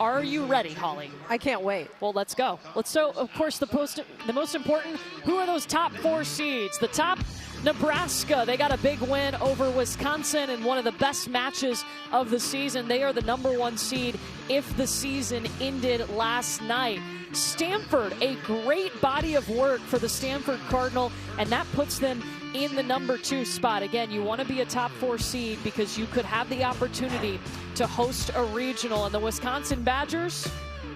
Are you ready, Holly? I can't wait. Well, let's go. So, of course, the most important, who are those top 4 seeds? The top, Nebraska. They got a big win over Wisconsin in one of the best matches of the season. They are the #1 seed if the season ended last night. Stanford, a great body of work for the Stanford Cardinal, and that puts them in the #2 spot. Again, you want to be a top 4 seed because you could have the opportunity to host a regional. And the Wisconsin Badgers,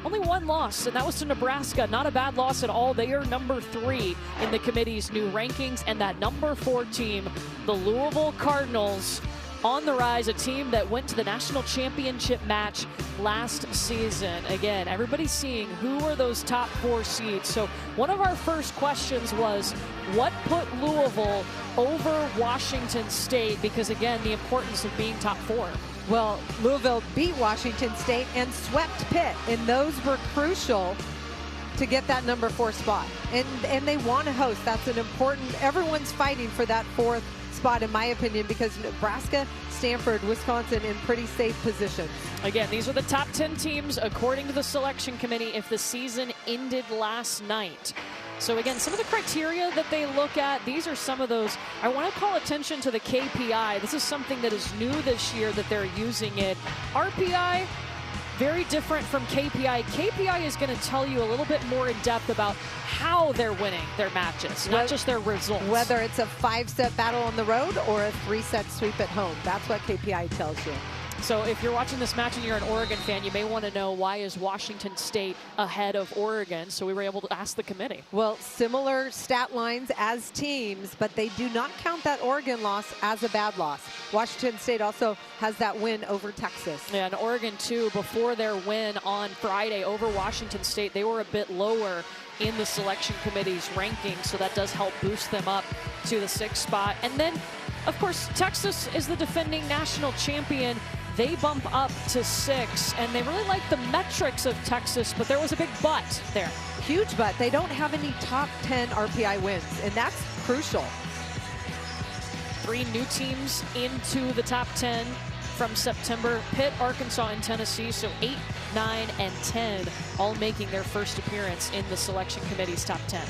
only 1 loss, and that was to Nebraska. Not a bad loss at all. They are #3 in the committee's new rankings. And that #4 team, the Louisville Cardinals, on the rise, a team that went to the national championship match last season. Again, everybody's seeing who are those top 4 seeds. So one of our first questions was, what put Louisville over Washington State? Because again, the importance of being top 4. Well, Louisville beat Washington State and swept Pitt, and those were crucial to get that #4 spot. And they want to host. That's an important, everyone's fighting for that 4th spot, in my opinion, because Nebraska, Stanford, Wisconsin in pretty safe positions. Again, these are the top 10 teams according to the selection committee if the season ended last night. So again, some of the criteria that they look at, these are some of those. I want to call attention to the KPI. This is something that is new this year that they're using it. RPI, very different from KPI. KPI is going to tell you a little bit more in depth about how they're winning their matches, not just their results. Whether it's a 5-set battle on the road or a 3-set sweep at home. That's what KPI tells you. So if you're watching this match and you're an Oregon fan, you may want to know, why is Washington State ahead of Oregon? So we were able to ask the committee. Well, similar stat lines as teams, but they do not count that Oregon loss as a bad loss. Washington State also has that win over Texas. Yeah, and Oregon too, before their win on Friday over Washington State, they were a bit lower in the selection committee's ranking, so that does help boost them up to the 6th spot. And then, of course, Texas is the defending national champion. They bump up to 6, and they really like the metrics of Texas, but there was a big but there. Huge but. They don't have any top 10 RPI wins, and that's crucial. 3 new teams into the top 10 from September: Pitt, Arkansas, and Tennessee. So 8, 9, and 10 all making their first appearance in the selection committee's top 10.